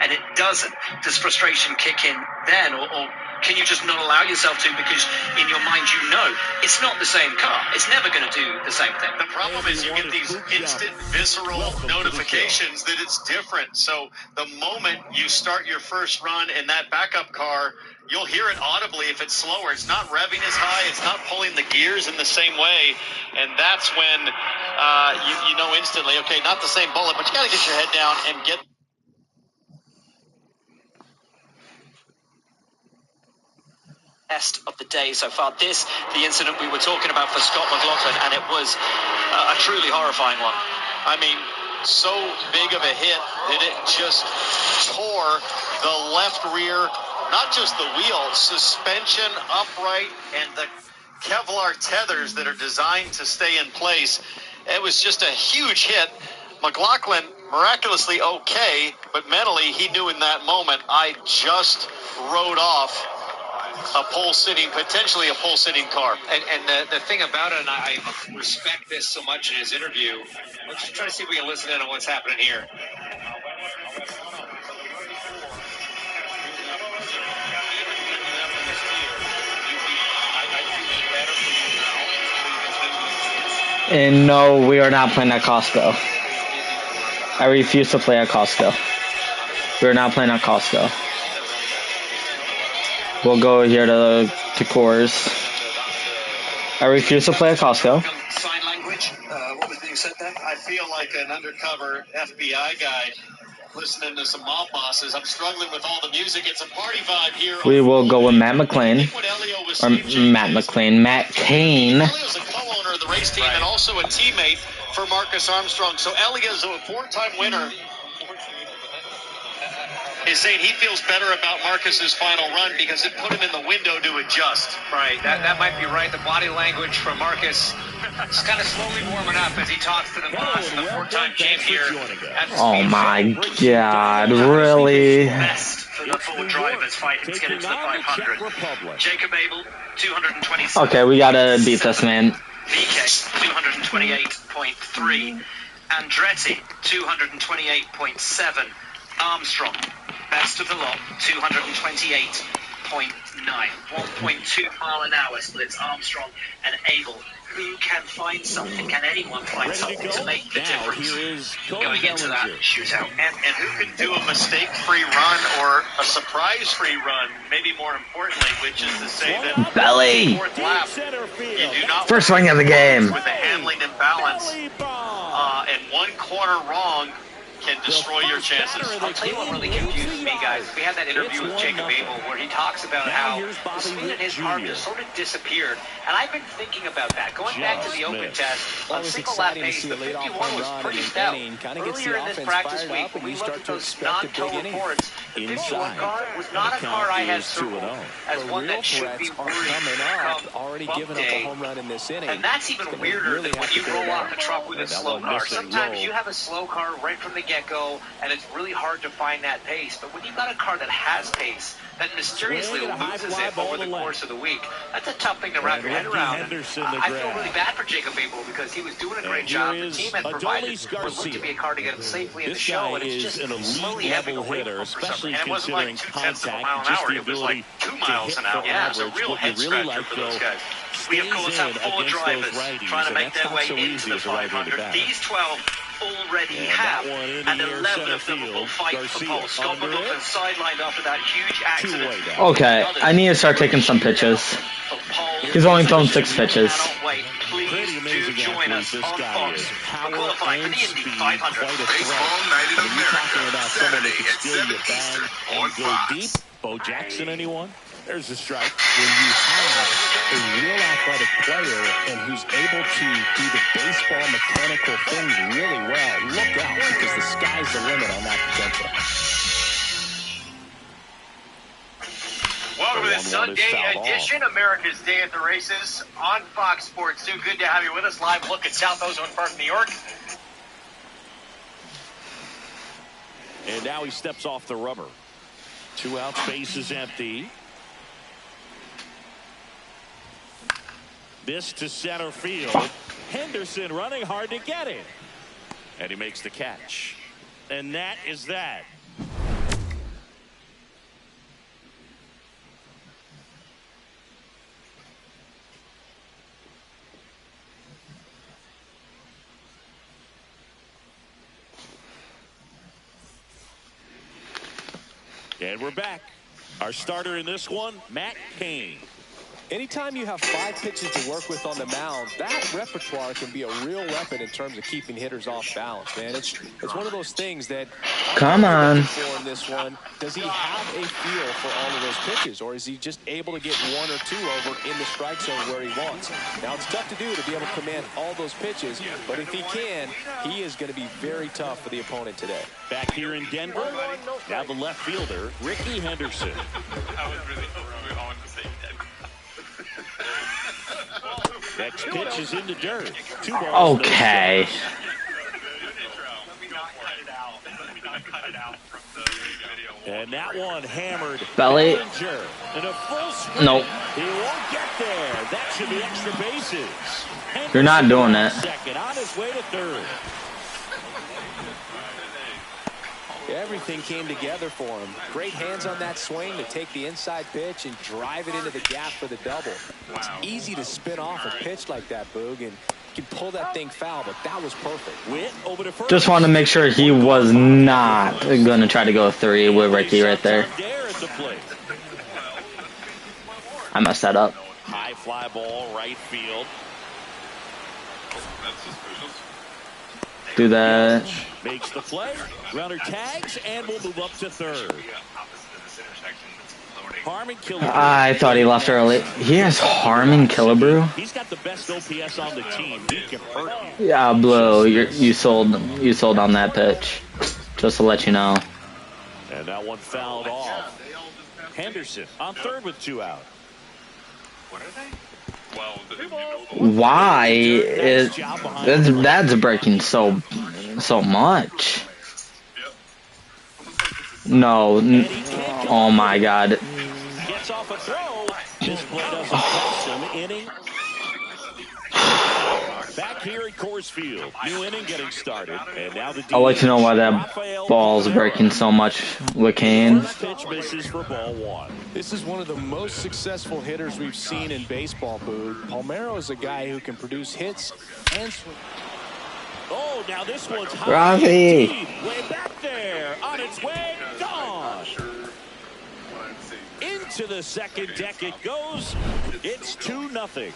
and it doesn't, does frustration kick in then, or can you just not allow yourself to because in your mind you know it's not the same car? It's never going to do the same thing. The problem is you get these instant visceral notifications that it's different. So the moment you start your first run in that backup car, you'll hear it audibly if it's slower. It's not revving as high. It's not pulling the gears in the same way. And that's when you know instantly, okay, not the same bullet, but you got to get your head down and get best of the day so far. This, the incident we were talking about for Scott McLaughlin, and it was a truly horrifying one. I mean, so big of a hit that it just tore the left rear, not just the wheel, suspension, upright, and the Kevlar tethers that are designed to stay in place. It was just a huge hit. McLaughlin miraculously okay, but mentally he knew in that moment, I just rode off a potentially a pole-sitting car. And the thing about it, and I respect this so much in his interview, let's just try to see if we can listen in on what's happening here. And no, we are not playing at Costco. I refuse to play at Costco. We're not playing at Costco. We'll go here to Coors. I refuse to play at Costco. Sign language. What was being said there? I feel like an undercover FBI guy listening to some mob bosses. I'm struggling with all the music. It's a party vibe here. We will go with Matt McLean. Matt Cain. Elio's a co-owner of the race team and also a teammate for Marcus Armstrong. So Elio's a four-time winner. Is saying he feels better about Marcus's final run because it put him in the window to adjust. Right, that might be right. The body language from Marcus is kind of slowly warming up as he talks to the boss, the four-time champ here. Oh my God, really? Best for the four drivers fighting to get into the 500. Jacob Abel, 226. Okay, we gotta beat this man. VK, 228.3. Andretti, 228.7. Armstrong, best of the lot, 228.9. 1.2 mile an hour splits Armstrong and Abel. Who can find something? Can anyone find something to make the difference going into that shootout? And who can do a mistake-free run or a surprise-free run? Maybe more importantly, which is to say that Belly. Fourth lap, you do not First swing of the game. With the handling imbalance, and one corner wrong can destroy your chances. I'll tell you what really confused me, guys. We had that interview with Jacob Abel where he talks about how the speed in his car just sort of disappeared. And I've been thinking about that. Going back to the open test, on single lap pace, the 51 was pretty stout. Earlier in this practice week, when we looked at those non-tow reports, the 51 car was not a car I had circled as one that should be worried come bump day. And that's even weirder than when you roll off the truck with a slow car. Sometimes you have a slow car right from the get-go, and it's really hard to find that pace. But when you've got a car that has pace, that mysteriously loses it over the course of the week, that's a tough thing to wrap your head around. I feel really bad for Jacob Abel because he was doing a great job. The team had provided what looked to be a car to get him safely in the show, and it's just slowly having a weight for something. And it wasn't like 0.2 miles an hour, it was like 2 miles an hour. Yeah, it was a real head-scratcher for those guys. We, of course, have four drivers trying to make their way into the 500. These 12 already have, and 11 of them will fight for pole. Scott McLaughlin sidelined after that huge accident. Okay, I need to start taking some pitches. He's only thrown 6 pitches. Please do join us on Fox for qualifying for the Indy 500. Baseball Night in America, Saturday at 7 Eastern on Fox. Bo Jackson, anyone? There's a strike. When you have a real athletic player and who's able to do the baseball mechanical things really well, look out because the sky's the limit on that potential. Welcome to the Sunday edition, America's Day at the Races on Fox Sports 2. Good to have you with us. Live look at South Ozone Park, New York. And now he steps off the rubber. 2 out, space is empty. This to center field. Henderson running hard to get it. And he makes the catch. And that is that. And we're back. Our starter in this one, Matt Cain. Anytime you have 5 pitches to work with on the mound, that repertoire can be a real weapon in terms of keeping hitters off balance, man. It's one of those things that Come on. for in this one. Does he have a feel for all of those pitches, or is he just able to get 1 or 2 over in the strike zone where he wants? Now, it's tough to do to be able to command all those pitches, but if he can, he is going to be very tough for the opponent today. Back here in Denver, now the left fielder, Ricky Henderson. I was really on to say Denver. Next pitch is in the dirt. 2 balls. Okay. And that one hammered. Belly. Bellinger. And a full sprint. Nope. He won't get there. That should be extra bases. You're not doing that. Second on his way to third. Everything came together for him. Great hands on that swing to take the inside pitch and drive it into the gap for the double. It's easy to spin off a pitch like that, Boog, and you can pull that thing foul, but that was perfect. Witt over to first. Just want to make sure he was not going to try to go 3 with Ricky right there. I messed that up. High fly ball, right field. Do that. Makes the play. Runner tags, and we'll move up to third. Harmon Killebrew. I thought he left early. He has Harmon Killebrew. He's got the best OPS on the team. He can hurt you. Yeah, Blue, you sold on that pitch. Just to let you know. And that one fouled off. Henderson on third with 2 out. What are they? Well, Why is that's breaking so much? No. Oh my God. Gets off a throw. This play doesn't cost him. Inning. Back here at Coors Field. New inning getting started. And now the I'd like to know why that ball's breaking so much with Kane. First pitch misses for ball 1. This is one of the most successful hitters we've seen in baseball, Boog. Palmeiro is a guy who can produce hits and swing. Oh, now this one's high. Rafi. Way back there. On its way. Gone. Into the second deck it goes. It's 2-0.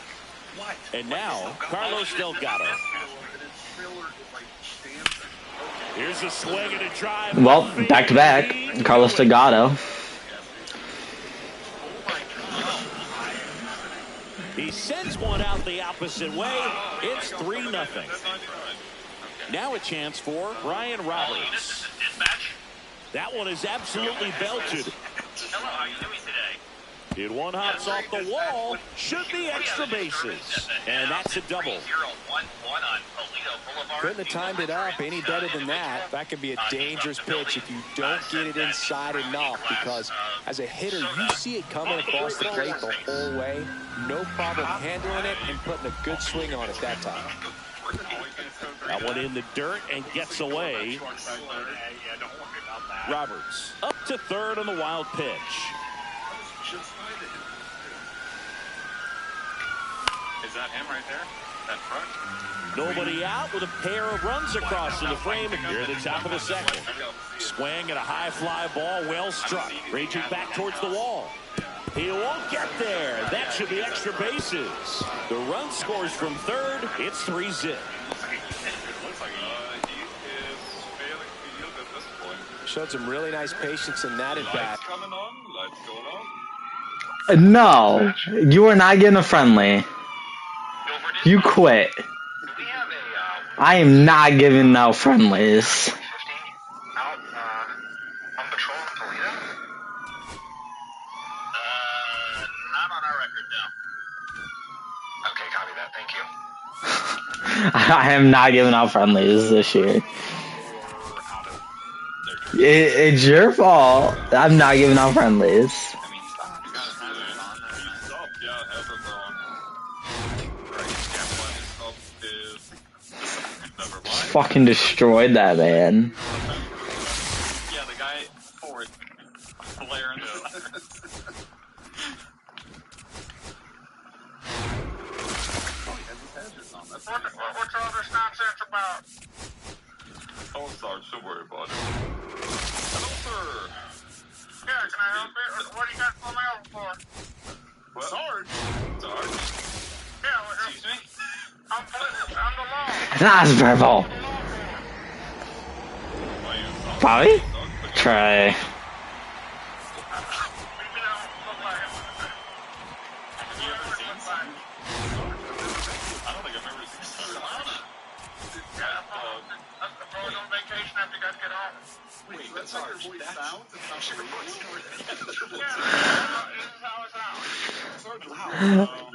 And now, Carlos Delgado. Here's a swing and a drive. Well, back-to-back. Carlos Delgado. He sends one out the opposite way. It's 3-0. Now a chance for Brian Roberts. That one is absolutely belted. Hello, how are you doing today? Hit one hops off the wall. Should be extra bases. And that's a double. Couldn't have timed it up any better than that. That could be a dangerous pitch if you don't get it inside enough, because as a hitter, you see it coming across the plate the whole way. No problem handling it and putting a good swing on it that time. That one in the dirt and gets away. Roberts up to third on the wild pitch. Is that him right there? That front? Nobody out with a pair of runs across to the frame, and you're at the top of the second. Swing and a high fly ball, well struck. Raging back towards the wall. He won't get there. That should be extra bases. The run scores from third. It's 3-0. It looks like he is failing field at this point. Showed some really nice patience in that at bat. Lights coming on. Lights going on. No, you are not getting a friendly. You quit. I am not giving no friendlies. Out on patrol in Toledo? Not on our record, no. Okay, copy that. Thank you. I am not giving out friendlies this year. It's your fault. I'm not giving out friendlies. Fucking destroyed that man. Yeah, the guy forward. Blair and What's all this nonsense about? Oh, sorry, don't worry about it. Hello, sir. Yeah, That's purple. Probably? Try.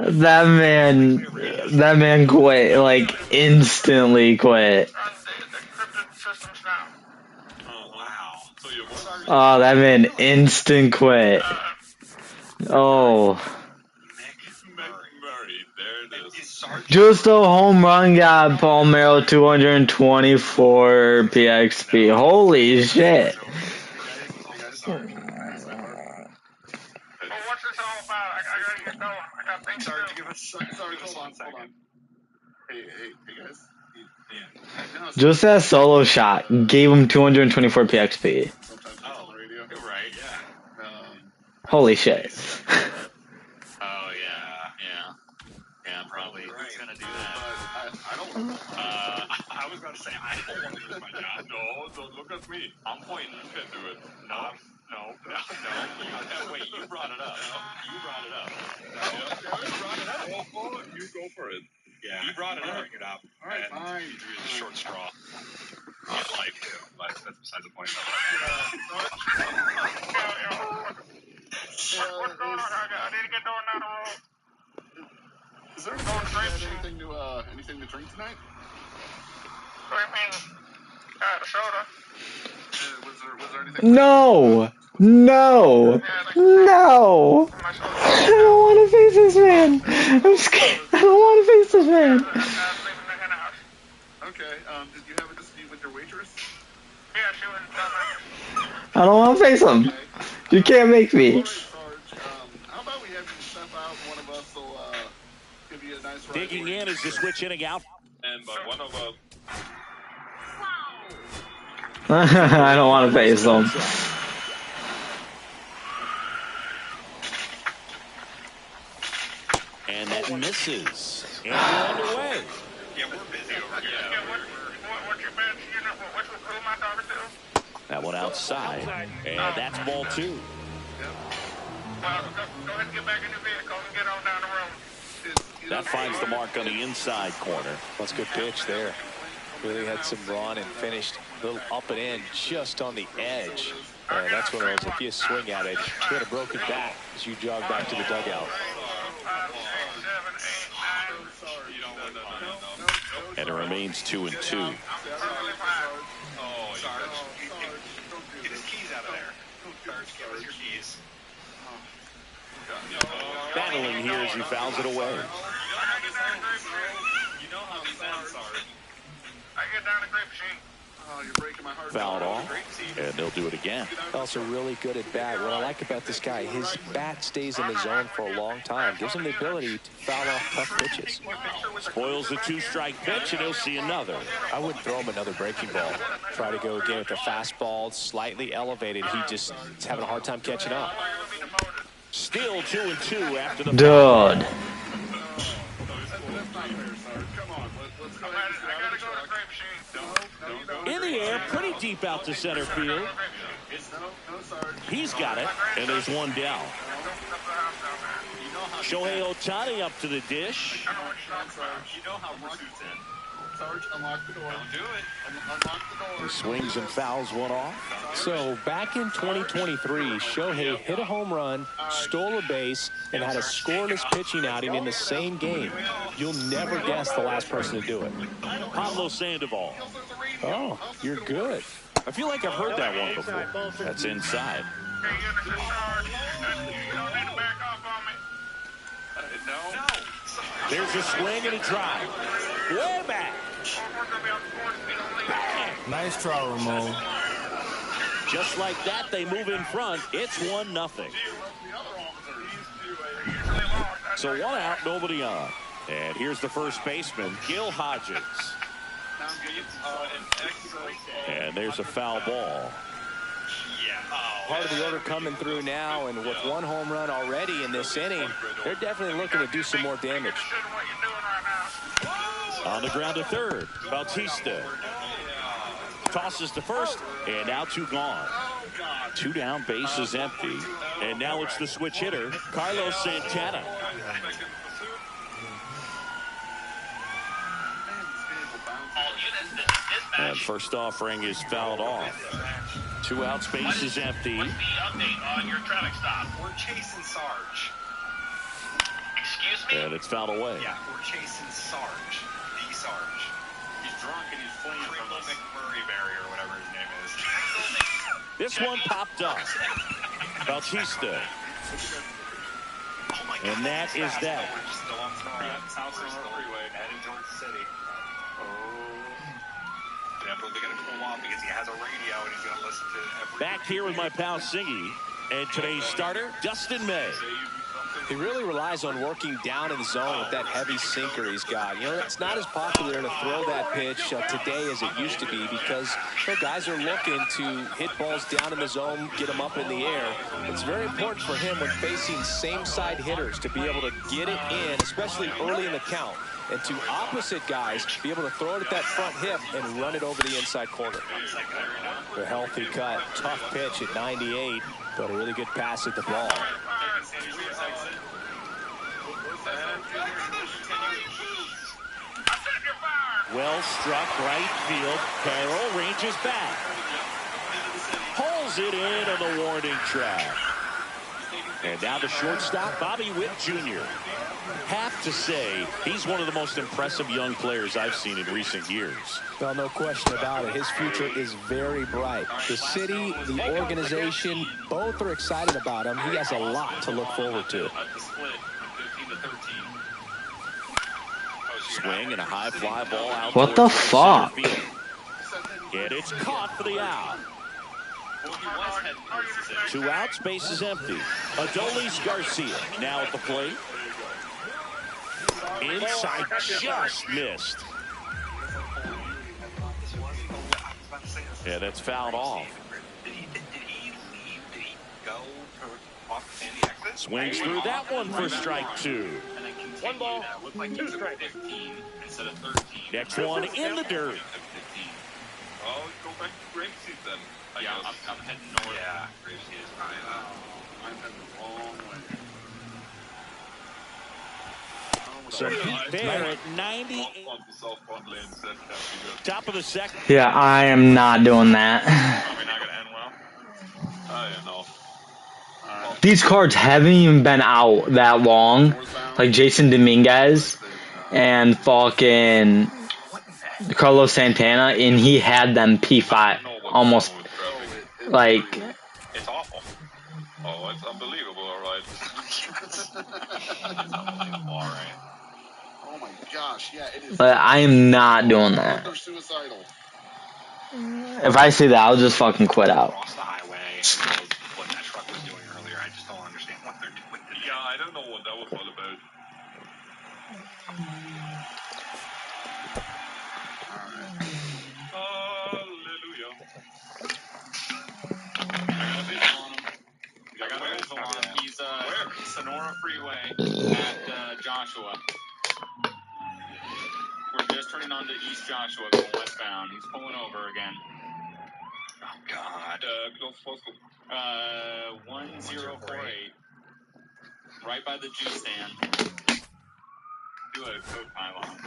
That man quit, like, instantly quit. Oh, that man instant quit. Oh. Just a home run got Palmeiro 224 PXP. Holy shit. Just that solo shot gave him 224 PXP. Holy shit. Oh, yeah, probably. Who's gonna do that? I was about to say, I don't want to lose my job. No, don't look at me. I'm pointing. You can do it. No. Wait, you brought it up. You brought it up. You go for it. Yeah. You brought it up. Bring it up. All right, fine. You drew the short straw. Life, too. That's besides the point. What's going on? I need to get going down the road. Is there anything to drink tonight? What do you mean? A soda. Was there anything? No! I don't want to face this man. I'm scared. I don't want to face this man. Okay, did you have a dispute with your waitress? Yeah, she was I don't want to face him. You can't make me. All right, Sarge. How about we have you step out? One of us will give you a nice ride. Digging in as the switch inning out. And but one of us. I don't want to face him. And that misses. And we're underway. Yeah, we're busy over here. What's your best? Who am I talking to? That one outside. And that's ball 2. Well, go ahead and get back in your vehicle and get on down the road. That finds the mark on the inside corner. That's a good pitch there. Really had some run and finished a little up and in just on the edge. That's one of those, if you swing at it, you had a broken back as you jog back to the dugout. And it remains 2-2. Get his keys out of there. Sarge, give us your keys. Battling here as he fouls it away. You know how these end, Sarge. I get down the grape sheet. Oh, you're breaking my heart. Fouled off, and they'll do it again. Also really good at bat. What I like about this guy, his bat stays in the zone for a long time. Gives him the ability to foul off tough pitches. Spoils the 2-strike pitch, and he'll see another. I wouldn't throw him another breaking ball. Try to go again with the fastball, slightly elevated. He just is having a hard time catching up. Still 2-2 after the Dude. in the air, pretty deep out to center field. He's got it, and there's one down. Shohei Ohtani up to the dish. You know how pursuit's in. Sarge, unlock the door. Don't do it. Unlock the door. He swings and fouls one off. So back in 2023, Shohei hit a home run, stole a base, and had a scoreless pitching outing in the same game. You'll never guess the last person to do it. Pablo Sandoval. Oh, you're good. I feel like I've heard that one before. That's inside. There's a swing and a drive. Way back. Nice try, Ramon. Just like that, they move in front. It's 1-0. So 1 out, nobody on. And here's the first baseman, Gil Hodges. And there's a foul ball. Part of the order coming through now, and with 1 home run already in this inning, they're definitely looking to do some more damage. On the ground to third, Bautista. Tosses to first, and now 2 gone. 2 down, base is empty. And now it's the switch hitter, Carlos Santana. And first offering is fouled off. 2 outs, base is empty. What's the update on your traffic stop? We're chasing Sarge. Excuse me? And it's fouled away. Yeah, we're chasing Sarge. The Sarge. He's drunk and he's fleeing from the McMurray barrier or whatever his name is. This one popped up. Bautista. Oh my God, And that is that. Still on South Freeway, heading towards the city. Definitely going to pull off because he has a radio and he's going to listen to every... Back here with my pal Singy. And today's starter, Dustin May. He really relies on working down in the zone with that heavy sinker he's got. You know, it's not as popular to throw that pitch today as it used to be because guys are looking to hit balls down in the zone, get them up in the air. It's very important for him when facing same-side hitters to be able to get it in, especially early in the count, and to opposite guys be able to throw it at that front hip and run it over the inside corner. A healthy cut, tough pitch at 98, but a really good pass at the ball. Well struck right field. Carroll ranges back. Pulls it in on the warning track. And now the shortstop, Bobby Witt Jr. Have to say, he's one of the most impressive young players I've seen in recent years. Well, no question about it. His future is very bright. The city, the organization, both are excited about him. He has a lot to look forward to. Swing and a high fly ball out. What the fuck? And it's caught for the out. 2 outs, base is empty. Adolis Garcia now at the plate. Inside, just missed. Yeah, that's fouled off. Swings through that one for strike 2. 1 ball, 2 strikes. Next one in the dirt. Oh, go back to Grapeseed then. Yeah, I'm heading north. Yeah, Grapeseed is I'm heading the wrong way. So Pete Bear at 98. Top of the second. Yeah, I am not doing that. Probably not going to end well. I don't know. These cards haven't even been out that long. Like Jason Dominguez and fucking Carlos Santana, and he had them P5 almost like. It's awful. Oh, it's unbelievable, alright. Alright. Oh my gosh, yeah, it is. But I am not doing that. They're suicidal. If I see that, I'll just fucking quit out. across the highway. What that truck was doing earlier, I just don't understand what they're doing. Yeah, I don't know what that was all about. Hallelujah. I got a visual on him. He's Sonora Freeway at Joshua. We're just turning onto East Joshua going westbound. He's pulling over again. Oh God. Close postal. 1048. Right by the juice stand. Do a code pylon.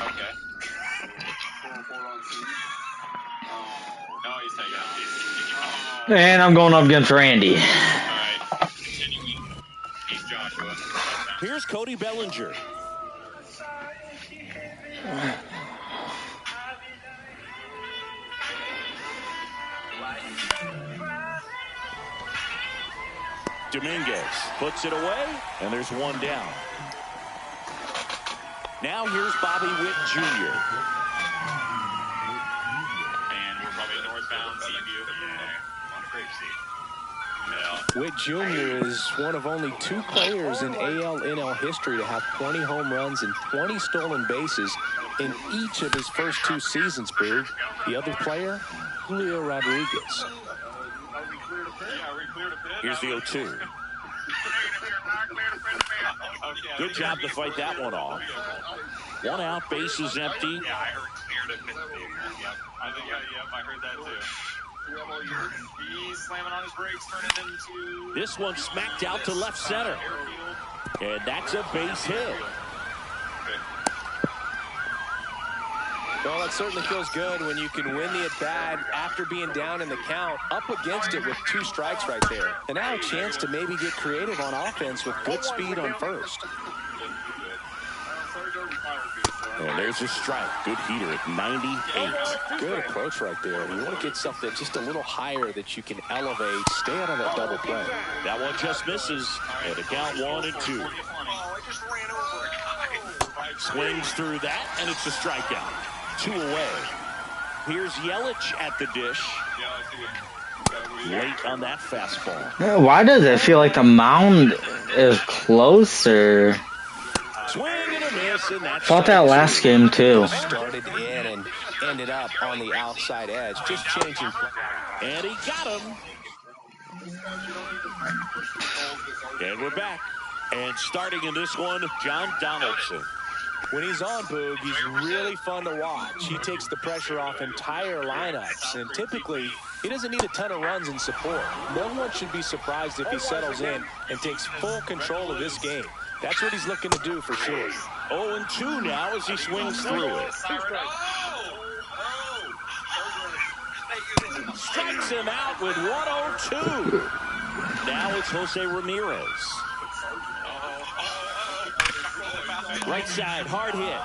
Okay. 404 on scene. No, he's taking it. And I'm going up against Randy. Alright. Continuing. East Joshua. Here's Cody Bellinger. Dominguez puts it away, and there's 1 down. Now here's Bobby Witt Jr. And we're probably northbound Seaview. On Grapeseed. Witt Jr. is one of only 2 players in AL-NL history to have 20 home runs and 20 stolen bases in each of his first 2 seasons, Boog. The other player, Julio Rodriguez. Here's the 0-2. Good job to fight that one off. 1 out, bases empty. Yeah, I heard clear to midfield. Yep. I heard that too. He's slamming on his brakes, turning into... This one smacked out to left center. And that's a base hit. Well, it certainly feels good when you can win the at-bat after being down in the count, up against it with 2 strikes right there. And now a chance to maybe get creative on offense with good speed on first. And there's a strike. Good heater at 98. Good approach right there. You want to get something just a little higher that you can elevate. Stay out of that double play. That one just misses. And a count 1-2. Swings through that, and it's a strikeout. 2 away. Here's Yelich at the dish. Late on that fastball. Why does it feel like the mound is closer? Swing and a miss, and that's Thought that last game too. Started in and ended up on the outside edge. Just changing. And he got him. And we're back. And starting in this one, John Donaldson. When he's on, Boog, he's really fun to watch. He takes the pressure off entire lineups, and typically he doesn't need a ton of runs and support. No one should be surprised if he settles in and takes full control of this game. That's what he's looking to do for sure. 0-2 now as he swings through it. Strikes him out with 1-0-2. Now it's Jose Ramirez. Right side, hard hit.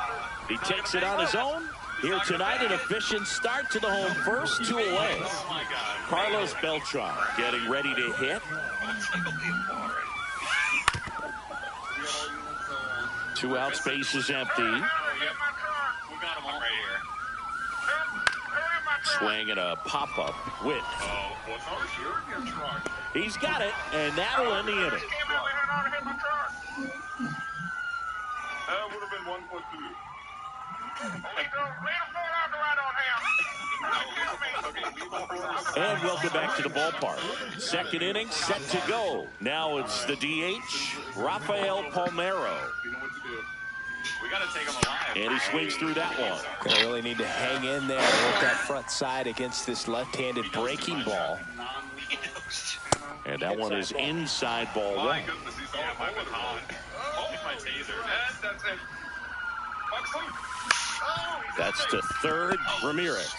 He takes it on his own. Here tonight, an efficient start to the home first, 2 away. Carlos Beltran getting ready to hit. 2 out, space is empty. Swing and a pop-up. Witt. He's got it, and that'll end the inning. That would have been 1.2. And welcome back to the ballpark. Second inning set to go. Now it's the DH, Rafael Palmeiro. We got to take him alive. And he swings through that one. Gonna really need to hang in there with that front side against this left-handed breaking ball. And that one is inside ball 1. My goodness, he's all my baton. My taser. That's it. That's to third, Ramirez.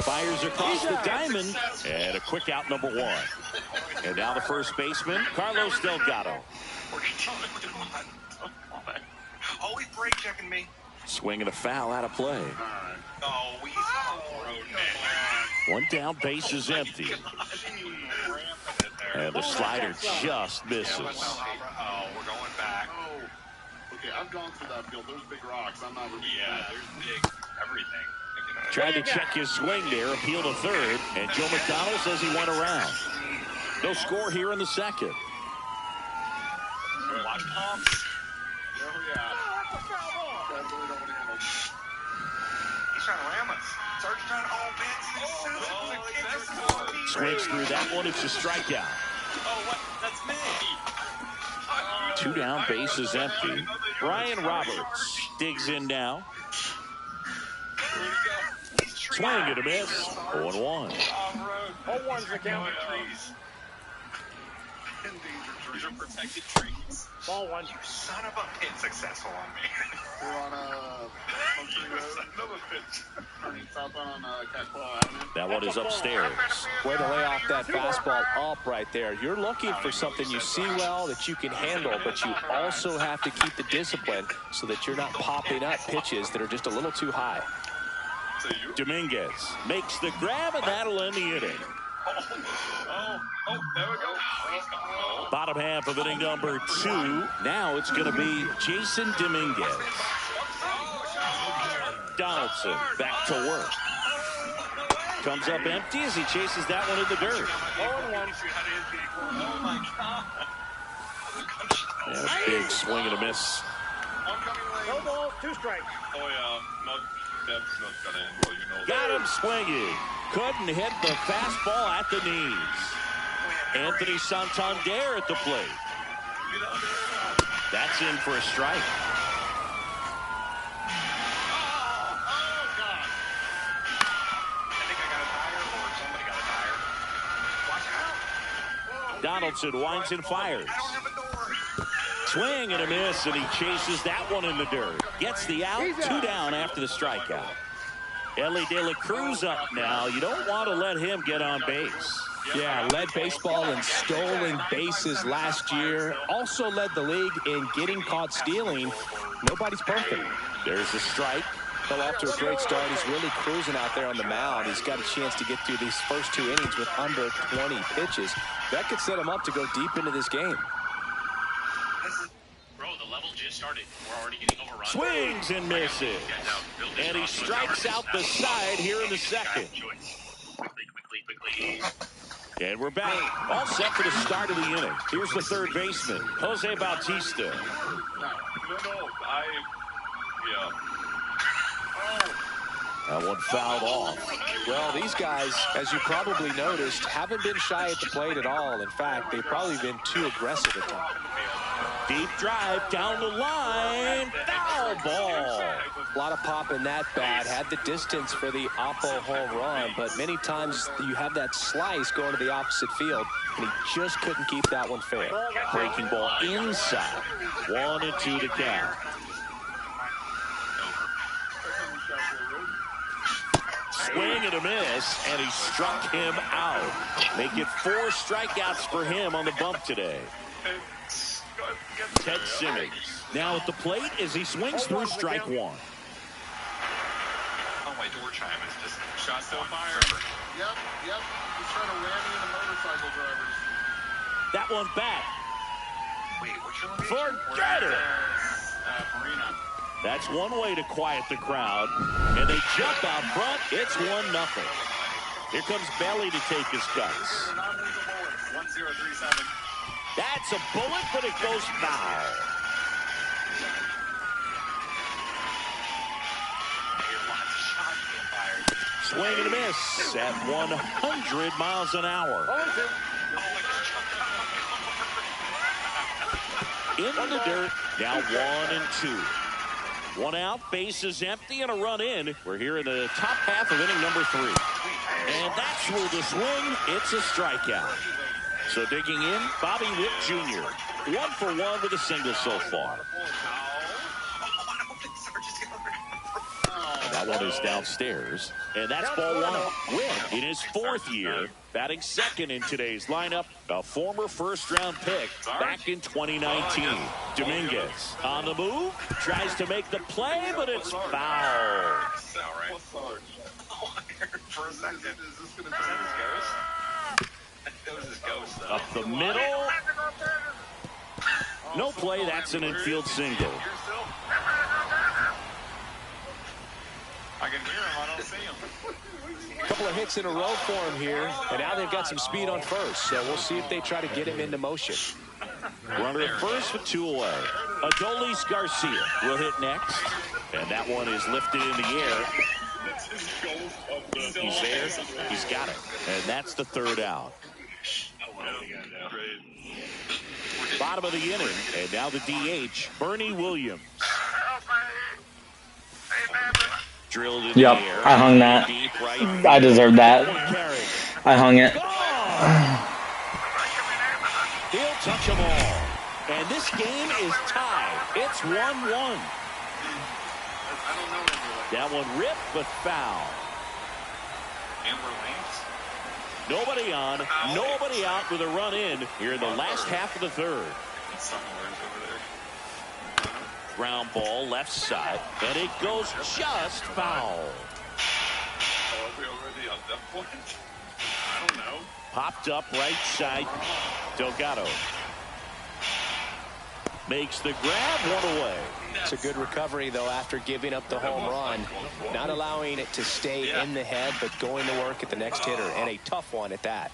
Fires across the diamond, and a quick out, number 1. And now the first baseman, Carlos Delgado. Always brake checking me. Swinging a foul out of play. Oh, he's One down, base is empty. And the slider just misses. Oh, we're going back. Okay, I've gone through that field. There's big rocks. I'm not really. Yeah, there's big everything. Tried to check his swing there, appeal to third, and Joe McDonald says he went around. No score here in the second. Watch pumps. Oh, yeah. I really don't want to handle. He's trying to ram us. Sarge trying to bits. Swings through that one. It's a strikeout. Oh, what? That's me. 2 down, base is empty. Brian Roberts digs in now. Swing and a miss. 0-1. 0-1's the count. These are protected trees. Ball 1. You son of a pin successful on me. We're on Another pitch. turning southbound on Casbah Avenue. That one is upstairs. Way to lay off that fastball up right there. You're looking for something you see well that you can handle, but you also have to keep the discipline so that you're not popping up pitches that are just a little too high. Dominguez makes the grab, and that'll end the inning. Oh, there we go. Bottom half of inning number 2. Now it's going to be Jason Dominguez. Donaldson back to work. Comes up empty as he chases that one in the dirt. 0-1. Oh, my God. And a big swing and a miss. No ball, 2 strikes. Oh, yeah. That's not gonna end well, you know. Got him swinging. Couldn't hit the fastball at the knees. Anthony Santander at the plate. That's in for a strike. Donaldson winds and fires. Swing and a miss, and he chases that one in the dirt. Gets the out, 2 down after the strikeout. Ellie De La Cruz up now. You don't want to let him get on base. Yeah, led baseball in stolen bases last year. Also led the league in getting caught stealing. Nobody's perfect. There's a strike. Well, off to a great start. He's really cruising out there on the mound. He's got a chance to get through these first 2 innings with under 20 pitches. That could set him up to go deep into this game. Bro, the level just started. We're already getting overrun. Swings and misses. And he strikes out the side here in the second. Quickly. And we're back. All set for the start of the inning. Here's the third baseman, Jose Bautista. No, yeah. That one fouled off. Well, these guys, as you probably noticed, haven't been shy at the plate at all. In fact, they've probably been too aggressive at times. Deep drive down the line. Foul ball. A lot of pop in that bat. Had the distance for the Oppo home run, but many times you have that slice going to the opposite field, and he just couldn't keep that one fair. Breaking ball inside. 1-2 to count. Swing and a miss, and he struck him out. Make it 4 strikeouts for him on the bump today. Ted Simmons now at the plate as he swings through strike 1. Oh, my door chime is just shot so fire. Yep. He's trying to ram into motorcycle drivers. That one back. Wait, what's your location? Forget it. Marina. That's one way to quiet the crowd. And they jump out front. It's 1-0. Here comes Belly to take his cuts. 1037. That's a bullet, but it goes foul. Swing and a miss at 100 miles an hour. In the dirt, now 1-2. 1 out, bases empty, and a run in. We're here in the top half of inning number 3. And that's ruled a swing. It's a strikeout. So digging in, Bobby Witt Jr. 1 for 1 with a single so far. And that one is downstairs. And that's ball 1. Witt in his 4th year, batting second in today's lineup. A former first-round pick back in 2019. Dominguez on the move, tries to make the play, but it's foul. For a second. Is this going to be his ghost? That was his ghost, though. Up the middle. No play. That's an infield single. I can hear him. I don't see him. A couple of hits in a row for him here, and now they've got some speed on first, so we'll see if they try to get him into motion. Runner at first with 2 away. Adolis Garcia will hit next, and that one is lifted in the air. He's there. He's got it, and that's the 3rd out. Bottom of the inning, and now the DH, Bernie Williams. Drilled in the air. I hung that. Deep right. I deserve that. I hung it. He'll touch them all. And this game is tied. It's 1-1. That one ripped, but foul. Amber Lanes. Nobody on, nobody out with a run in here in the last half of the 3rd. Somewhere over there. Ground ball left side, and it goes just foul. Are we already on that point? I don't know. Popped up right side. Delgado makes the grab, 1 away. It's a good recovery, though, after giving up the home run. Not allowing it to stay in the head, but going to work at the next hitter, and a tough one at that.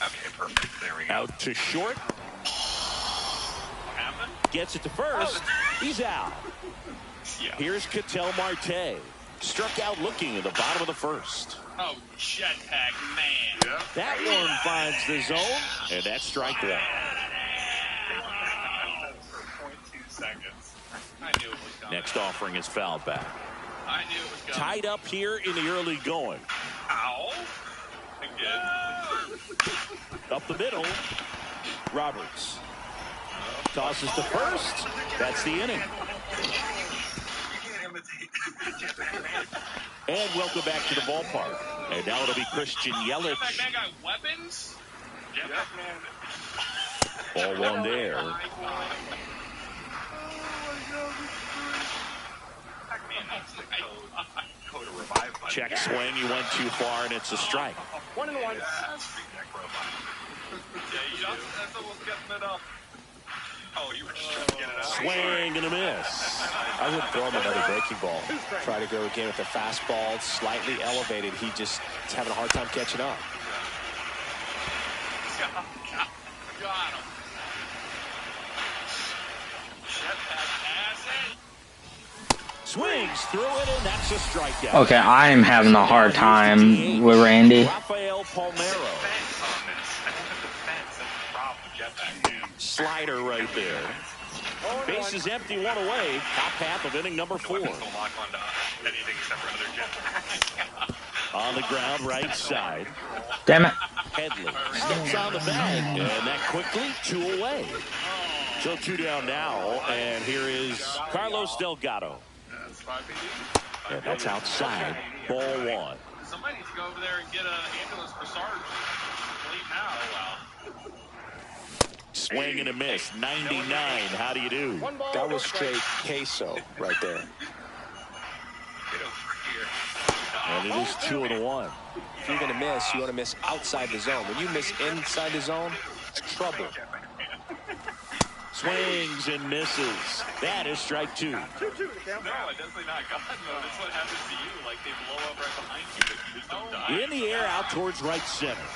Okay, perfect. There we go. Out to short. What happened? Gets it to first. He's out. Yeah. Here's Ketel Marte. Struck out looking at the bottom of the 1st. Oh, jetpack man. That one finds the zone, and that's strike 1. Next offering is fouled back. I knew it was coming. Tied up here in the early going. Ow. Again. Up the middle. Roberts. Tosses to first. That's the inning. And welcome back to the ballpark. And now it'll be Christian Yelich. That man got weapons? Ball one there. Check swing. He went too far, and it's a strike. 1-1. That's almost getting it up. Oh, you were just trying to get it out. Swing and a miss. I would throw him another breaking ball. Try to go again with the fastball, slightly elevated. He just is having a hard time catching up. Got him. Swings through it, and that's a strikeout. Okay, I'm having a hard time with Randy. Rafael Palmeiro. Slider right there. Base is empty, one away. Top half of inning number 4. On the ground, right side. Damn it. Headley steps on the bag, and that quickly 2 away. So 2 down now, and here is Carlos Delgado. And that's outside. Ball 1. Somebody needs to go over there and get an ambulance for Sarge. Leave now. Oh, wow. Swing and a miss. 99. How do you do? That was straight queso right there. And it is 2-1. If you're going to miss, you want to miss outside the zone. When you miss inside the zone, it's trouble. Swings and misses. That is strike 2. No, definitely not. God, no, that's what happens to you. Like, they blow up right behind you, but you just don't die. In the air, out towards right center.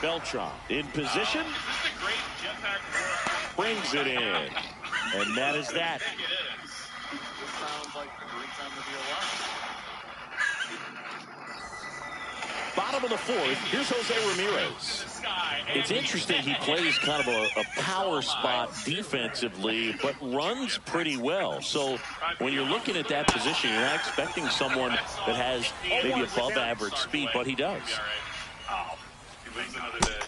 Beltran in position. Is this the great jetpack? Brings it in. And that is that. I think it is. This sounds like a great time to be alive. Bottom of the 4th, here's Jose Ramirez. It's interesting, he plays kind of a power spot defensively, but runs pretty well. So when you're looking at that position, you're not expecting someone that has maybe above average speed, but he does.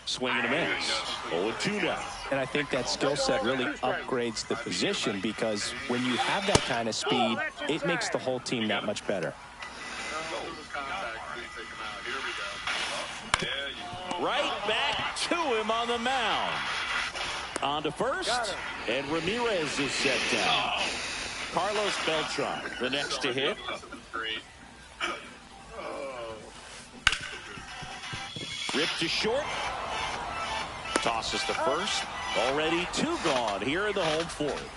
Swing and a miss. 0-2 now. And I think that skill set really upgrades the position, because when you have that kind of speed, it makes the whole team that much better. Right back to him on the mound. On to first, and Ramirez is set down. Carlos Beltran, the next to hit. Ripped to short. Tosses to first. Already 2 gone here in the home 4th.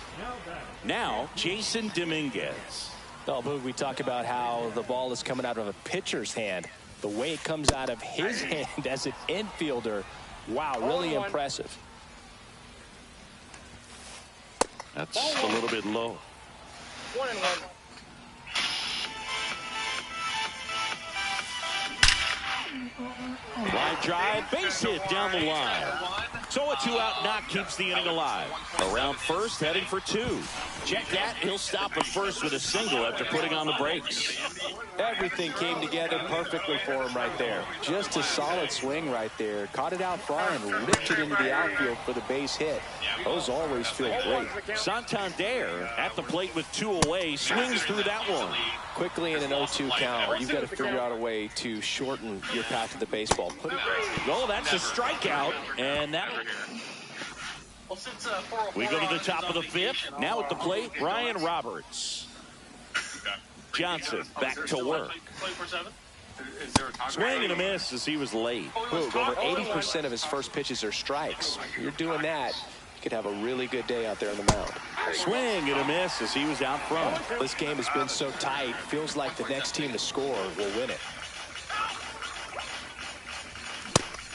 Now, Jason Dominguez. Oh, Boog, we talk about how the ball is coming out of a pitcher's hand. The way it comes out of his hand as an infielder, wow, really impressive. That's a little bit low. 1-1. Line drive, base hit down the line. So a 2-out knock keeps the inning alive. Around first, heading for 2. Check that. He'll stop at first with a single after putting on the brakes. Everything came together perfectly for him right there. Just a solid swing right there. Caught it out front and ripped it into the outfield for the base hit. Those always feel great. Santander at the plate with 2 away. Swings through that one. Quickly in an 0-2 count, you've got to figure out a way to shorten your path to the baseball. Put it. Oh, that's a strikeout. And that... We go to the top of the 5th. Now at the plate, Ryan Roberts. Johnson back to work. Swing and a miss as he was late. Boog, over 80% of his first pitches are strikes. You're doing that, you could have a really good day out there on the mound. Swing and a miss as he was out front. This game has been so tight, feels like the next team to score will win it.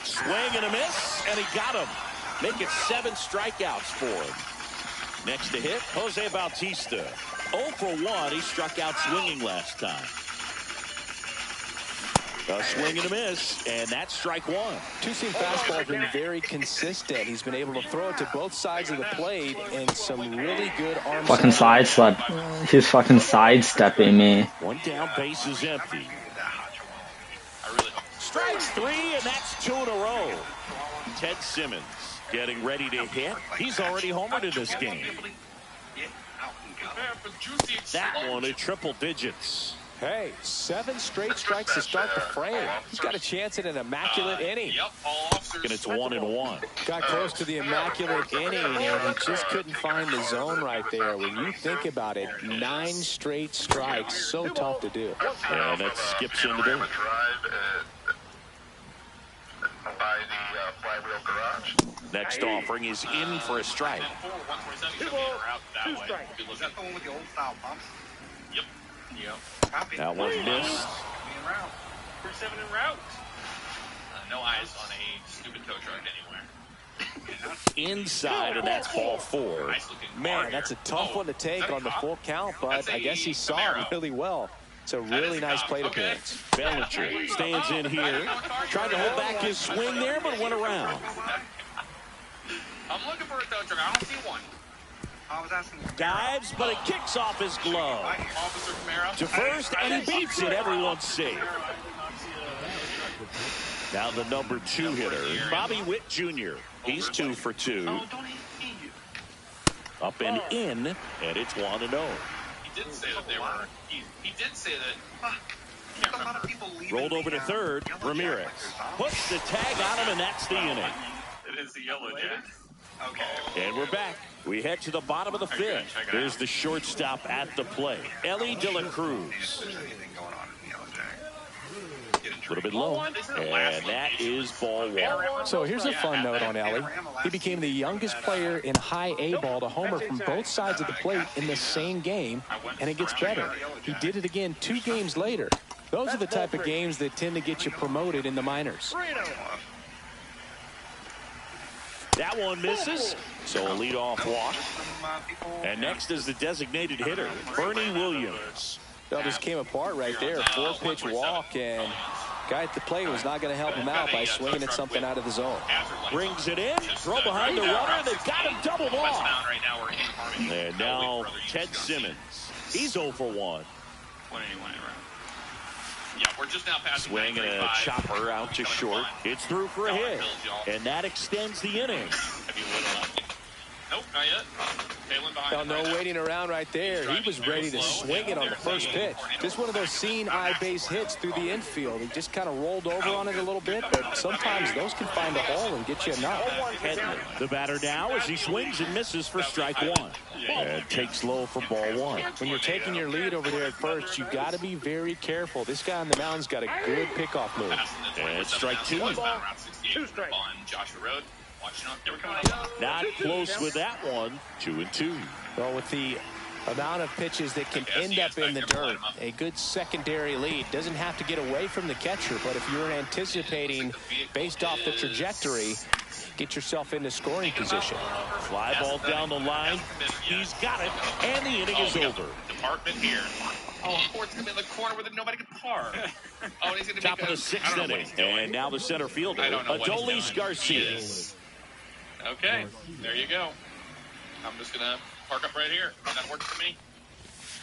Swing and a miss, and he got him. Make it 7 strikeouts for him. Next to hit, Jose Bautista. 0 for 1. He struck out swinging last time. A swing and a miss, and that's strike one. Two-seam fastball has been very consistent. He's been able to throw it to both sides of the plate and some really good arm. Fucking sidestep. He's fucking sidestepping me. One down, base is empty. Strikes three, and that's 2 in a row. Ted Simmons getting ready to hit. He's already homered in this game. That one at triple digits. Hey, 7 straight strikes to start the frame. He's got a chance at an immaculate inning. And it's 1-1. Got close to the immaculate inning, and he just couldn't find the zone right there. When you think about it, 9 straight strikes, so tough to do. And that skips into the next offering is in for a strike. That one missed. No eyes on a stupid tow truck anywhere. Inside, and that's ball 4. Man, that's a tough one to take on the full count, but I guess he saw it really well. It's a really nice plate appearance. Bellinger stands in here, tried to hold back his swing there, but went around. I'm looking for a tow truck. I don't see one. Dives, but it kicks off his glove. To first, and he beats it. Everyone's safe. Now the number 2 hitter, Bobby Witt Jr. He's 2 for 2. Up and in, and it's 1-0. He did say that they were. He did say that. Rolled over to third. Ramirez puts the tag on him, and that's the inning. It is the Yellow Jack. Okay. And we're back. We head to the bottom of the 5th. There's the shortstop at the plate, Elly De La Cruz. A little bit low, and that is ball 1. So here's a fun note on Elly. He became the youngest player in high A ball to homer from both sides of the plate in the same game, and it gets better. He did it again 2 games later. Those are the type of games that tend to get you promoted in the minors. That one misses, so a leadoff walk. And next is the designated hitter, Bernie Williams. That just came apart right there. 4-pitch walk, and guy at the plate was not going to help him out by swinging at something out of the zone. Brings it in, throw behind the runner, they've got him doubled off. And now Ted Simmons, he's 0 for 1. Yeah, we're just now passing. Swing and a chopper out to short. It's through for a hit, and that extends the inning. Nope, not yet. Well, no waiting around right there. He was ready to swing it on the first pitch. Just one of those seeing eye base hits through the infield. He just kind of rolled over on it a little bit, but sometimes those can find a hole and get you a knock. The batter now as he swings and misses for strike 1. And takes low for ball 1. When you're taking your lead over there at first, you got to be very careful. This guy on the mound's got a good pickoff move. And strike 2. Joshua Road. Not close with that one. 2-2. Well, with the amount of pitches that can end up in the dirt, a good secondary lead doesn't have to get away from the catcher, but if you're anticipating based off the trajectory, get yourself into scoring position. Fly ball down the line. He's got it, and the inning is over. Department here. Oh, Ford's going to be in the corner where nobody can park. Oh, he's going to top of the 6th inning, and now the center fielder, Adolis Garcia. Okay, there you go. I'm just going to park up right here. That works for me.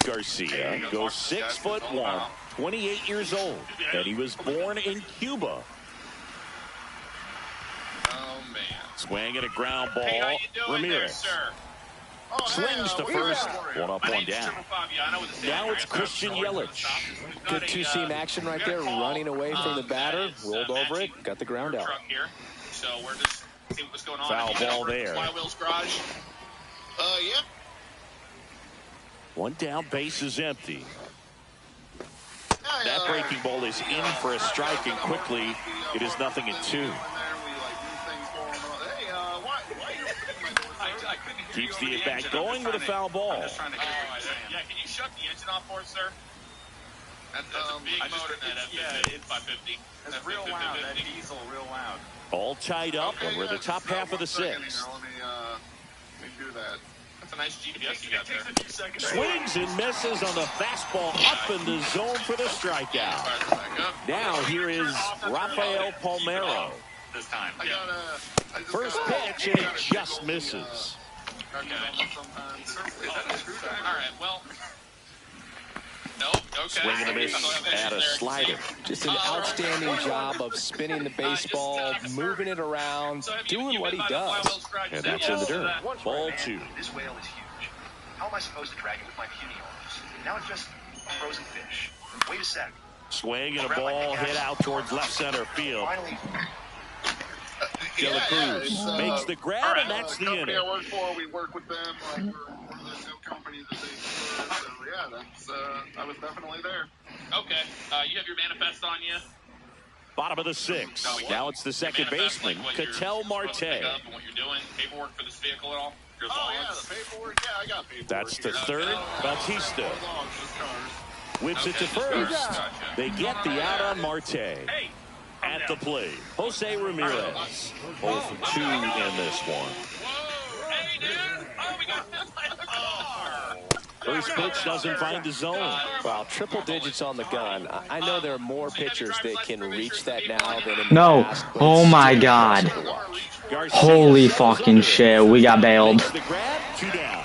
Garcia goes 6'1", 28 years old, and he was born in Cuba. Oh, man. Swing at a ground ball. Hey, how you doing Ramirez there, slings to first. 1 up, 1 down. Now it's Christian Yelich. Good two-seam action right there, running away from the batter, rolled over it, got the ground out. So we're just seeing what's going on. Foul ball there. Flywheel's garage. Yeah. 1 down, base is empty. That breaking ball is in for a strike, and quickly it is 0-2. Keeps the at-bat going with a foul ball. Yeah, can you shut the engine off for us, sir? That's a big motor in that F-550. That's real loud. That diesel real loud. All tied up, and we're in the top half of the 6th. Let me do that. That's a nice GPS you got there. Swings and misses on the fastball up in the zone for the strikeout. Now here is Rafael Palmeiro. This time. First pitch, and it just misses. Okay. Is that a screwdriver? All right, well. Nope, okay. Swing and a miss at a slider. Just an outstanding job of spinning the baseball, moving it around, doing what he does. And that's in the dirt. Ball 2. This whale is huge. How am I supposed to drag it with my puny arms? Now it's just a frozen fish. Wait a sec. Swing and a ball hit out towards left center field. Finally. De La Cruz makes the grab, and that's the company inning. I work for, we work with them. We're the new company that they serve. So yeah, that's I was definitely there. Okay, you have your manifest on you. Bottom of the 6th. Now it's the second baseman, Ketel Marte. And what you're doing, paperwork for this vehicle at all? Your Oh yeah, logs? the paperwork. Yeah, I got paperwork. That's the third. Bautista Logs, just cars. whips it to first. They get the out on Marte. At the plate, Jose Ramirez. 0 for 2 in this one. Whoa! Hey, dude! Oh, we got hit by the car! First pitch doesn't find the zone. Wow, triple digits on the gun. I know there are more pitchers that can reach that now than in the No. past. but Oh it's my still God. impressive to watch. Garcia Holy settles fucking under. shit. We got bailed. Makes the grab, 2 down.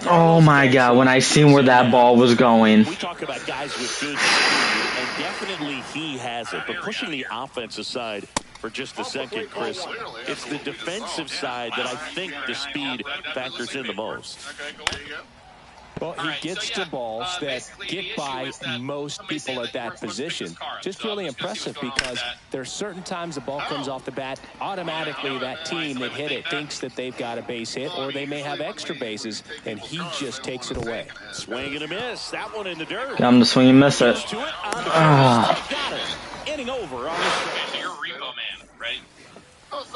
Oh my God. When I seen where that ball was going. We talk about guys with good speed, and definitely he has it. But pushing the offense aside for just a second, Chris, it's the defensive side that I think the speed factors in the most. Okay, cool. There you go. Well, he gets to balls that get by most people at that position. Just really impressive because there are certain times the ball comes off the bat, automatically that team that hit it thinks that they've got a base hit or they may have extra bases, and he just takes it away. Swing and a miss. That one in the dirt. I'm the swing and miss it. To it on the Ah. first. Got it. Inning over on the Okay, so you're a repo man, right?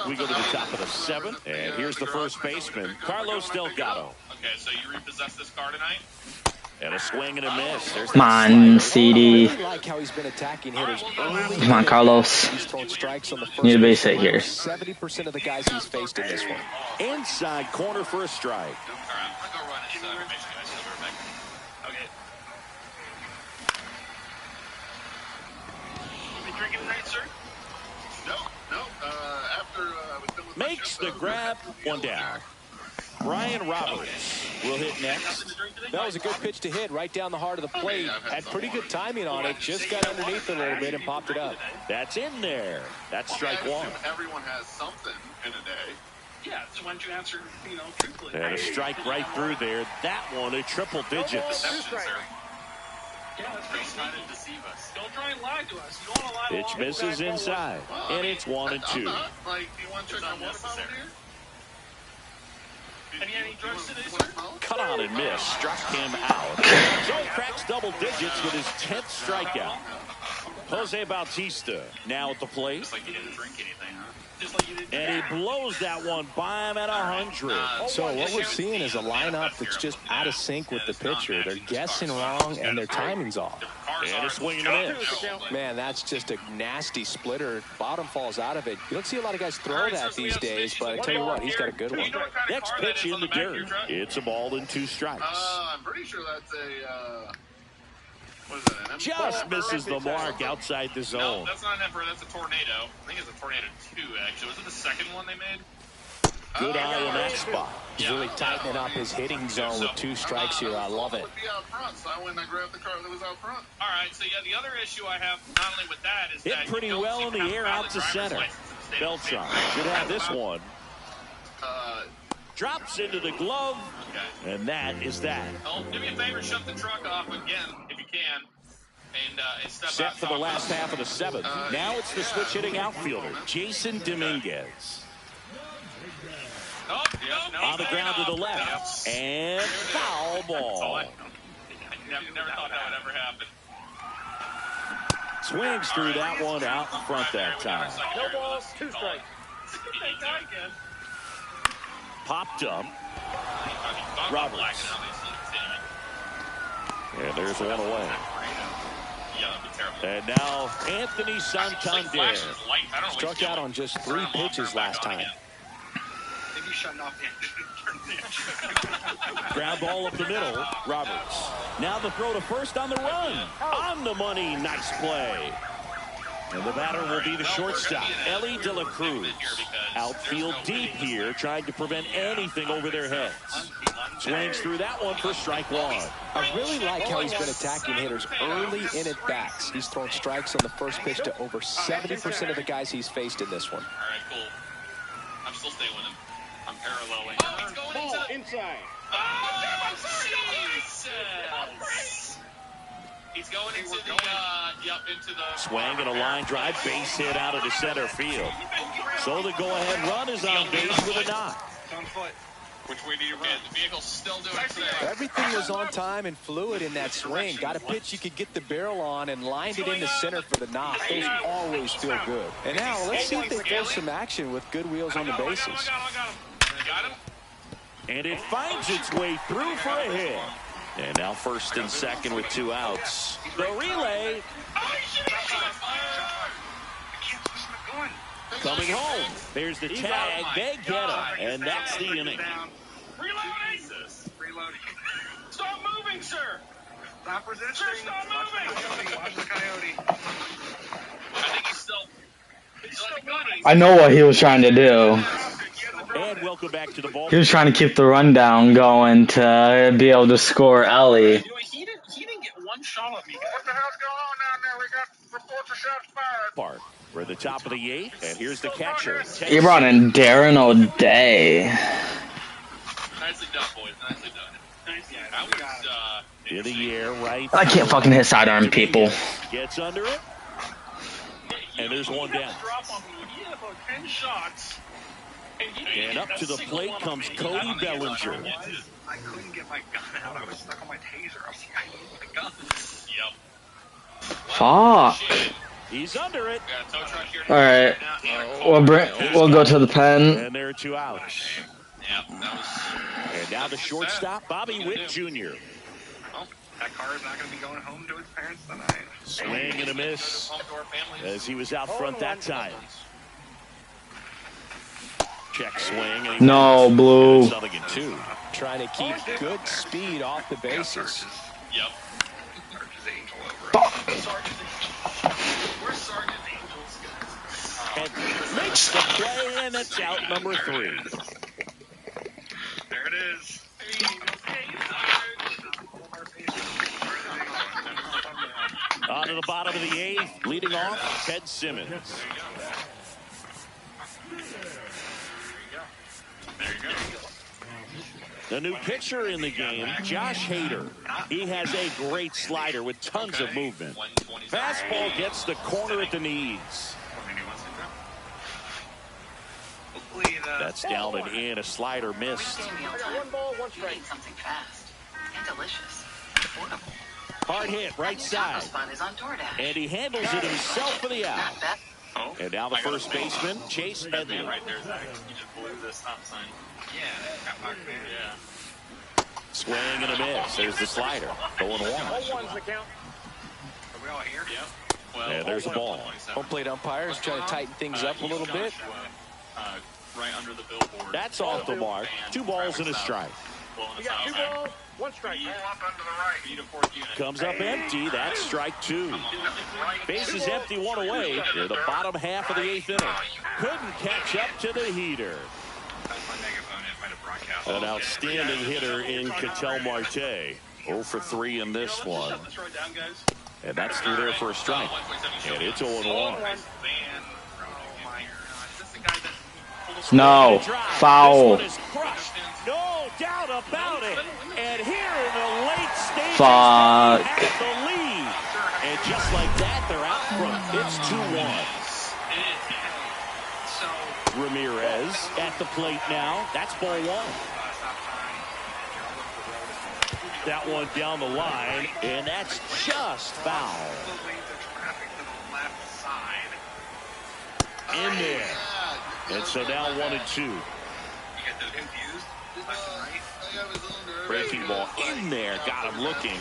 We go to the top of the 7th, and here's the first baseman, Carlos Delgado. Okay, so you repossess this car tonight? And a swing and a miss. There's Come on, CD. I really like how he's been attacking hitters early. Come on, Carlos. He's thrown strikes on the first Need a base hit here. 70% of the guys he's faced in this one. inside corner for a strike. All right, I'm going to go run this information, guys. So we're back. Okay. You been drinking tonight, sir? No. After I was done with Makes my the shift, grab, one down. Brian Roberts will hit next. That was a good pitch to hit right down the heart of the plate. Had pretty good timing on it. Just got underneath a little bit and popped it up. That's in there. That's strike one. Everyone has something in a day. Yeah, so why don't you answer, truthfully? And a strike right through there. That one a triple digits. Yeah, that's pretty trying to deceive us. Don't try and lie to us. You don't want to lie to Pitch misses inside. And it's 1 and 2. I'm not. Like, do you want to check my water bottle here? Any drugs today, sir? Cut on and miss. Struck him out. So he cracks double digits with his 10th strikeout. Jose Bautista now at the plate. Just like you didn't drink anything, huh? Just like you didn't. And he blows that one by him at 100. So what we're seeing is a lineup that's just out of sync with the pitcher. They're guessing wrong and their timing's off. And a swing and a miss. Man, that's just a nasty splitter. Bottom falls out of it. You don't see a lot of guys throw that these days, but I tell you what, he's got a good one. Next pitch in the dirt. It's a ball and 2 strikes. I'm pretty sure that's a, what is that, an Just misses the mark outside the No, zone. that's not an Emperor. That's a Tornado. I think it's a Tornado 2, actually. Was it the second one they made? Good eye on that spot. He's really tightening up his hitting zone with 2 strikes here. I love it. Would be out front, so I went and I grabbed the car that was out front. All right, so yeah, the other issue I have, not only with that, is Hit that pretty you don't well seem in to the have a air valid out to driver's center. license in the state of Beltran Michigan. should have this one. Uh, Drops into the glove, Okay. and that is that. Oh, do me a favor, shut the truck off again, if you can. And step Set out for the top. last half of the 7th. Now it's the switch hitting outfielder, Jason Dominguez. Oh, no, On the ground to the left. And foul ball. I never thought that would ever happen. Swings through that one out in front that time. No balls, 2 strikes. Popped up. Roberts. And there's one away. Yeah, that'd be terrible. And now Anthony Santander. Struck out on just 3 pitches last time. shutting off the Ground ball up the middle. Roberts. Now the throw to first on the run. On the money. Nice play. And the batter will be the shortstop, Elly De La Cruz. Outfield deep here, trying to prevent anything over their heads. Swings through that one for strike one. I really like how he's been attacking hitters early in at bats. He's thrown strikes on the first pitch to over 70% of the guys he's faced in this one. All right, cool. I'm still staying with him. I'm paralleling. He's going Inside. Oh, I'm sorry. He's going into the, into the... Swing and a line drive, base hit out of the center field. So the go-ahead run is on base with a knock. On foot. Which way do you run? The vehicle's still doing it today. Everything was on time and fluid in that swing. Got a pitch you could get the barrel on and lined it into center for the knock. Those always feel good. And now let's see if they force some action with good wheels on the bases. I got him. And it finds its way through for a hit. And now first and second with 2 outs. The relay coming home. There's the tag. They get him. And that's the inning. Reloading. Stop moving, sir. Stop resisting. Sir, stop moving. Watch the coyote. I think he's still gunning. I know what he was trying to do. And welcome back to the ball. He was trying to keep the rundown going to be able to score Elly. He didn't get one shot at me. What the hell's going on down there? We got reports of shots fired. Park. We're at the top of the 8th, and here's the catcher. He brought in Darren O'Day. Nicely done, boys. Nicely done. That was, in the air, right. I can't fucking hit sidearm people. Gets under it. And there's one down. Drop on me. He had about 10 shots. And up to the plate comes Cody Bellinger. I couldn't get my gun out. I was stuck on my taser. I was like, I need my gun. Yep. Fuck. He's under it. All right, we'll go to the pen. And there are 2 outs. Yeah, that was. And now the shortstop, Bobby Witt Jr. Well, that car is not going to be going home to his parents tonight. Swing and a miss as he was out front that time. Check swing. And No, Blue. Something in 2. Trying to keep good speed off the bases. Yep. Sarge's angel over. Fuck. Where's Sergeant Angels, guys? And makes the play, and that's out number 3. There it is. On to the bottom of the 8th, leading off, Ted Simmons. The new pitcher in the game, Josh Hader. He has a great slider with tons of movement. Fastball gets the corner at the knees. That's down and in. A slider missed. One ball, one strike. Something fast and delicious. Affordable. Hard hit, right side. And he handles it himself for the out. And now the first baseman, Chase Headley. Right there, Zach. You just blew the stop sign. Yeah. Swing and a miss. There's the slider. 0-1. Are we all here? Yep. Well, And there's the ball. Home plate umpires trying to tighten things up a little bit. Right under the billboard. That's off the mark. 2 balls and a strike. We got 2 balls, 1 strike. Comes up empty. That's strike 2. Bases empty, 1 away. Near the bottom half of the 8th inning. Couldn't catch up to the heater. An outstanding hitter in Ketel Marte. 0 for 3 in this one. And that's through there for a strike. And it's 0-1. No, foul. No doubt about it. And here in the late stages, Fuck. they have the lead. And just like that, they're out front. It's 2-1. Ramirez at the plate now. That's ball 1. That one down the line, and that's just foul. In there. And so now 1-2. Breaking ball in there. Got him looking.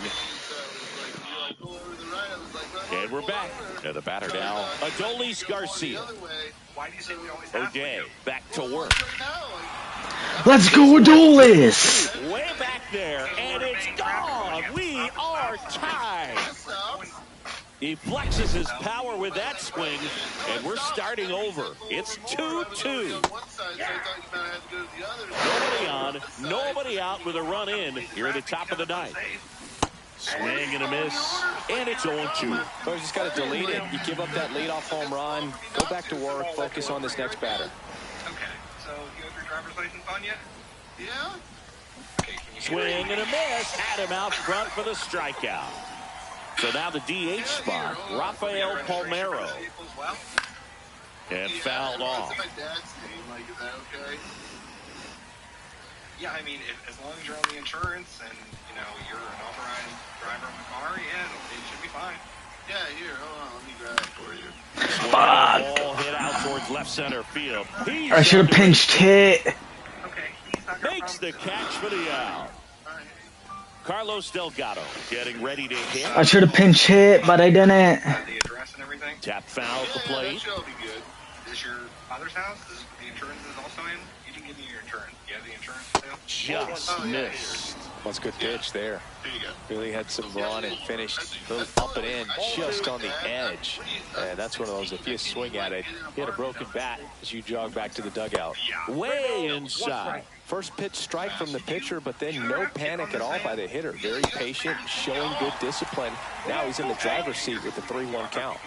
And we're back. And the batter now, Adolis Garcia. O'Day back to work. Let's go, Adolis! Way back there, and it's gone. We are tied. He flexes his power with that swing, and we're starting over. It's 2-2. Nobody on, nobody out with a run in here at the top of the ninth. Swing and a miss, and it's 0-2. So you just got to delete it. You give up that leadoff home run. Go back to work. Focus on this next batter. Okay, so you have your driver's license on you? Yeah? Okay, can you Swing and a miss. Had him out front for the strikeout. So now the DH spot, Rafael Palmeiro. And fouled off. What's my dad's name? Like, is that okay? Yeah, I mean, as long as you're on the insurance and, you know, you're an authorized driver of the car, yeah, it should be fine. Yeah, here, hold on, let me grab it for you. Ball hit out towards left center field. I should have pinched hit. Okay, he's not gonna Makes the catch for the out. Carlos Delgado getting ready to hit. I should have pinch hit, but I didn't. the address and everything. Tap foul at the That plate. should be good. Is this your father's house? Is the insurance is also in? You didn't give me your insurance. You have the insurance still? Just missed. That's a good pitch there. Here you go. Really had some run and finished a little up and in just on the edge. And that's one of those, if you swing at it, you had a broken bat as you jog back to the dugout. Way inside. First pitch strike from the pitcher, but then no panic at all by the hitter. Very patient, showing good discipline. Now he's in the driver's seat with the 3-1 count.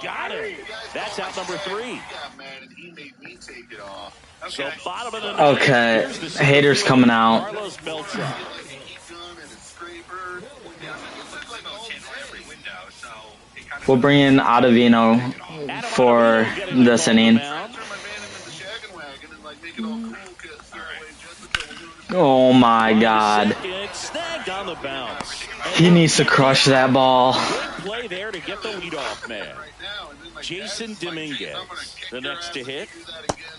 Got it. That's out number 3. He got mad and he made me take it off. So bottom of the ninth. Okay, Here's the haters coming out. Carlos Beltran. Like a heat gun and a scraper. Yeah, it looks like it's in every window, so it kind of... We'll bring in Ottavino for this inning. Turn my van into the shaggin' wagon and like make it all cool. Oh my god. Second, snagged on the bounce. He needs to crush that ball. Good play there to get the leadoff man. Jason Dominguez, the next to hit.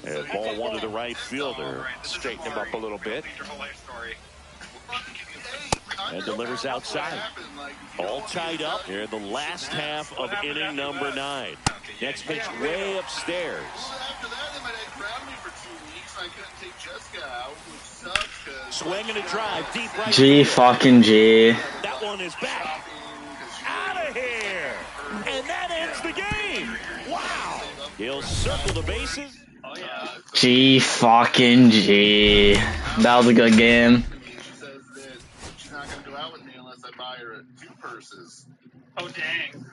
And ball one to the right fielder. Straighten him up a little bit. Your whole life story. And delivers outside. All tied up here in the last half of inning number 9. Next pitch way upstairs. After that, they might have ground me for 2 weeks. I couldn't take Jessica out, which sucks because... Swing and a drive deep right. G fucking G. That one is back. Out of here. And that ends the game. Wow. He'll circle the bases. G fucking G. That was a good game. She says that she's not going to go out with me unless I buy her 2 purses. Oh, dang.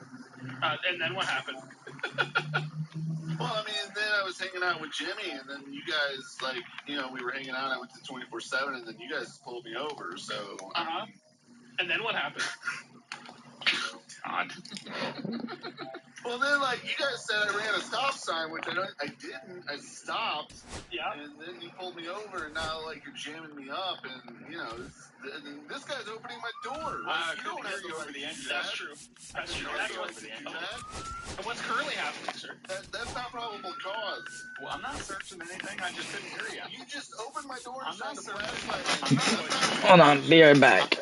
And then what happened? Well, I mean, then I was hanging out with Jimmy, and then you guys, like, you know, we were hanging out. I went to 24/7, and then you guys pulled me over. So, Uh-huh. And then what happened? God. Well, then, like, you guys said I ran a stop sign, which I didn't. I stopped. Yeah. And then you pulled me over, and now, like, you're jamming me up, and, you know, this guy's opening my door. Like, you don't have to over the engine. That's true. That's true. That's what do that. And what's currently happening, sir? That's not probable cause. Well, I'm not searching anything. I just couldn't hear you. You just opened my door and I'm not shined a searching. flashlight. Hold on, be right back.